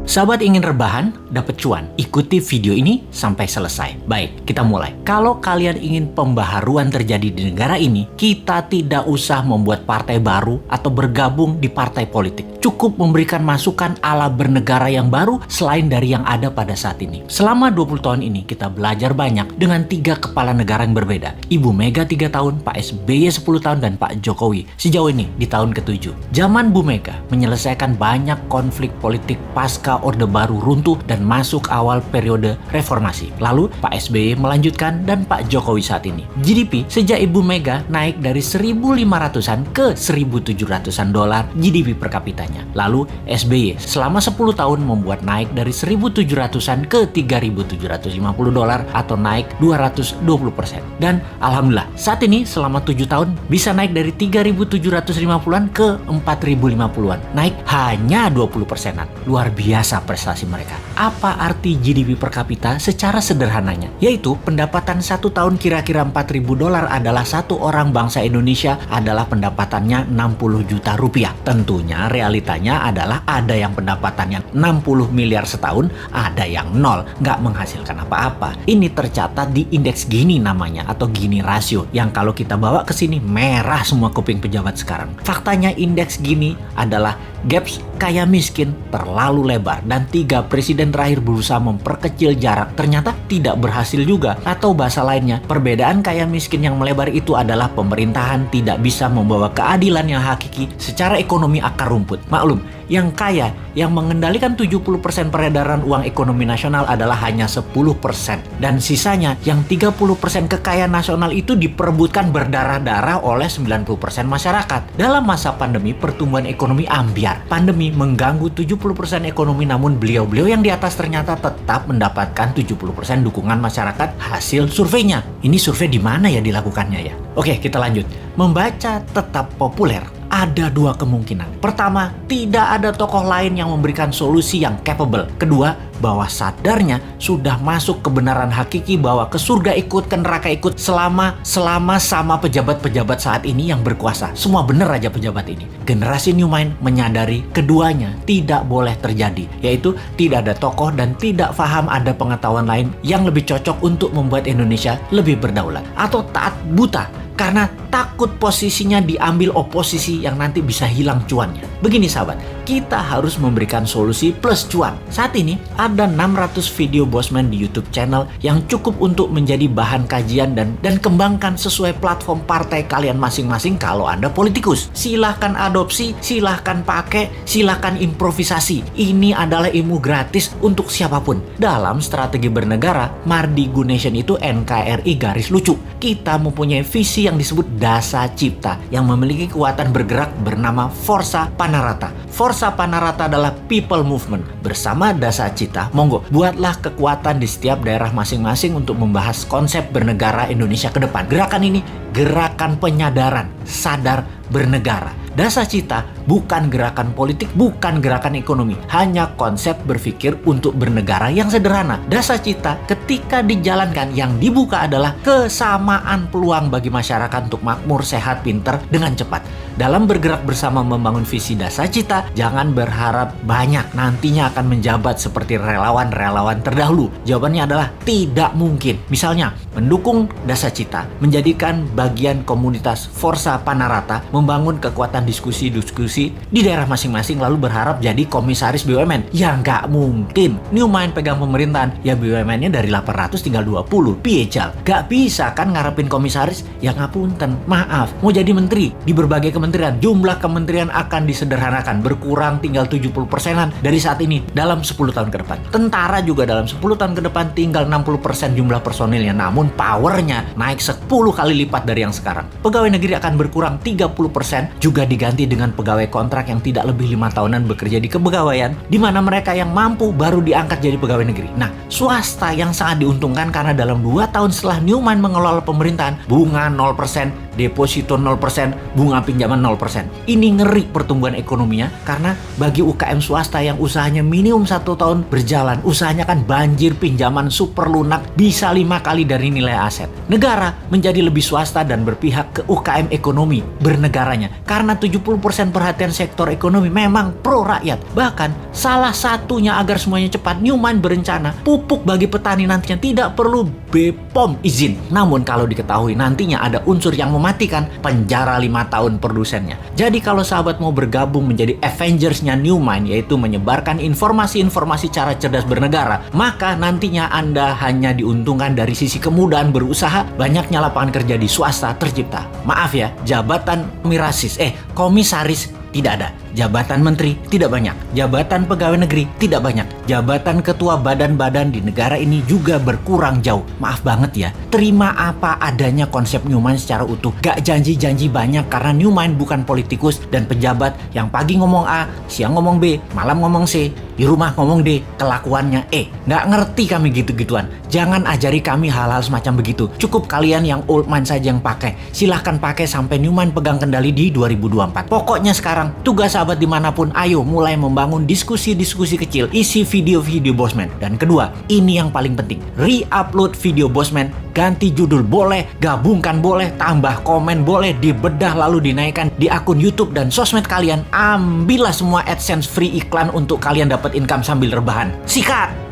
Sahabat ingin rebahan, dapat cuan? Ikuti video ini sampai selesai. Baik, kita mulai. Kalau kalian ingin pembaharuan terjadi di negara ini, kita tidak usah membuat partai baru atau bergabung di partai politik. Cukup memberikan masukan ala bernegara yang baru selain dari yang ada pada saat ini. Selama 20 tahun ini, kita belajar banyak dengan 3 kepala negara yang berbeda. Ibu Mega 3 tahun, Pak SBY 10 tahun, dan Pak Jokowi sejauh ini di tahun ke-7. Zaman Bu Mega menyelesaikan banyak konflik politik pasca Orde Baru runtuh dan masuk awal periode reformasi. Lalu Pak SBY melanjutkan dan Pak Jokowi saat ini. GDP sejak Ibu Mega naik dari 1.500-an ke 1.700-an dolar GDP per kapitanya. Lalu SBY selama 10 tahun membuat naik dari 1.700-an ke 3.750 dolar atau naik 220%. Dan alhamdulillah saat ini selama 7 tahun bisa naik dari 3.750-an ke 4.050-an. Naik hanya 20%-an. Luar biasa prestasi mereka. Apa arti GDP per kapita secara sederhananya? Yaitu pendapatan 1 tahun kira-kira 4.000 dolar adalah satu orang bangsa Indonesia adalah pendapatannya 60 juta rupiah. Tentunya realitanya adalah ada yang pendapatannya 60 miliar setahun, ada yang nol, nggak menghasilkan apa-apa. Ini tercatat di indeks Gini namanya atau Gini rasio yang kalau kita bawa ke sini merah semua kuping pejabat sekarang. Faktanya indeks Gini adalah gaps kaya miskin terlalu lebar dan 3 presiden terakhir berusaha memperkecil jarak ternyata tidak berhasil juga. Atau bahasa lainnya, perbedaan kaya miskin yang melebar itu adalah pemerintahan tidak bisa membawa keadilan yang hakiki secara ekonomi akar rumput. Maklum, yang kaya, yang mengendalikan 70% peredaran uang ekonomi nasional adalah hanya 10%. Dan sisanya yang 30% kekayaan nasional itu diperebutkan berdarah-darah oleh 90% masyarakat. Dalam masa pandemi, pertumbuhan ekonomi ambyar. Pandemi mengganggu 70% ekonomi, namun beliau-beliau yang di atas ternyata tetap mendapatkan 70% dukungan masyarakat hasil surveinya. Ini survei di mana ya dilakukannya ya? Oke, kita lanjut. Membaca tetap populer. Ada 2 kemungkinan. Pertama, tidak ada tokoh lain yang memberikan solusi yang capable. Kedua, bahwa sadarnya sudah masuk kebenaran hakiki bahwa ke surga ikut, ke neraka ikut selama sama pejabat-pejabat saat ini yang berkuasa. Semua bener aja pejabat ini. Generasi New Mind menyadari keduanya tidak boleh terjadi, yaitu tidak ada tokoh dan tidak paham ada pengetahuan lain yang lebih cocok untuk membuat Indonesia lebih berdaulat. Atau taat buta karena takut posisinya diambil oposisi yang nanti bisa hilang cuannya. Begini sahabat, kita harus memberikan solusi plus cuan. Saat ini ada 600 video Bosman di YouTube channel yang cukup untuk menjadi bahan kajian dan kembangkan sesuai platform partai kalian masing-masing kalau Anda politikus. Silahkan adopsi, silahkan pakai, silahkan improvisasi. Ini adalah ilmu gratis untuk siapapun. Dalam strategi bernegara, Mardi Gunation itu NKRI garis lucu. Kita mempunyai visi yang disebut Dasa Cipta yang memiliki kekuatan bergerak bernama Forza Panarata. Forza Panarata adalah people movement. Bersama Dasa Cipta, monggo buatlah kekuatan di setiap daerah masing-masing untuk membahas konsep bernegara Indonesia ke depan. Gerakan ini gerakan penyadaran, sadar bernegara. Dasa Cipta bukan gerakan politik, bukan gerakan ekonomi, hanya konsep berpikir untuk bernegara yang sederhana. Dasa Cipta ketika dijalankan yang dibuka adalah kesamaan peluang bagi masyarakat untuk makmur, sehat, pinter dengan cepat. Dalam bergerak bersama membangun visi Dasa Cipta, jangan berharap banyak nantinya akan menjabat seperti relawan-relawan terdahulu. Jawabannya adalah tidak mungkin. Misalnya, mendukung Dasa Cipta, menjadikan bagian komunitas Forza Panarata, membangun kekuatan diskusi-diskusi di daerah masing-masing lalu berharap jadi komisaris BUMN. Ya nggak mungkin. New Mind pegang pemerintahan, ya BUMN-nya dari 800 tinggal 20. Piejal. Gak bisa kan ngarepin komisaris? Ya ngapunten, maaf. Mau jadi menteri di berbagai kementerian, jumlah kementerian akan disederhanakan, berkurang tinggal 70%-an dari saat ini dalam 10 tahun ke depan. Tentara juga dalam 10 tahun ke depan tinggal 60% jumlah personilnya, namun powernya naik 10 kali lipat dari yang sekarang. Pegawai negeri akan berkurang 30%, juga diganti dengan pegawai kontrak yang tidak lebih 5 tahunan bekerja di kepegawaian, di mana mereka yang mampu baru diangkat jadi pegawai negeri. Nah, swasta yang sangat diuntungkan karena dalam 2 tahun setelah New Mind mengelola pemerintahan, bunga 0%, deposito 0%, bunga pinjaman 0%. Ini ngeri pertumbuhan ekonominya karena bagi UKM swasta yang usahanya minimum 1 tahun berjalan, usahanya kan banjir pinjaman super lunak bisa 5 kali dari nilai aset. Negara menjadi lebih swasta dan berpihak ke UKM ekonomi bernegaranya karena 70% perhatian perhatian sektor ekonomi, memang pro rakyat. Bahkan salah satunya agar semuanya cepat, Newmind berencana pupuk bagi petani nantinya tidak perlu BPOM izin. Namun kalau diketahui nantinya ada unsur yang mematikan, penjara 5 tahun produsennya. Jadi kalau sahabat mau bergabung menjadi Avengers-nya Newmind, yaitu menyebarkan informasi-informasi cara cerdas bernegara, maka nantinya Anda hanya diuntungkan dari sisi kemudahan berusaha, banyaknya lapangan kerja di swasta tercipta. Maaf ya, jabatan komisaris tidak ada. Jabatan menteri tidak banyak. Jabatan pegawai negeri tidak banyak. Jabatan ketua badan-badan di negara ini juga berkurang jauh. Maaf banget ya, terima apa adanya konsep Newmind secara utuh. Gak janji-janji banyak karena Newmind bukan politikus dan pejabat yang pagi ngomong A, siang ngomong B, malam ngomong C, di rumah ngomong D, kelakuannya E. Gak ngerti kami gitu-gituan. Jangan ajari kami hal-hal semacam begitu. Cukup kalian yang old mind saja yang pakai. Silahkan pakai sampai Newmind pegang kendali di 2024. Pokoknya sekarang tugas sahabat dimanapun, ayo mulai membangun diskusi-diskusi kecil, isi video-video Bosman. Dan kedua, ini yang paling penting, re-upload video Bosman, ganti judul boleh, gabungkan boleh, tambah komen boleh, dibedah lalu dinaikkan di akun YouTube dan sosmed kalian. Ambillah semua AdSense free iklan untuk kalian dapat income sambil rebahan. Sikat!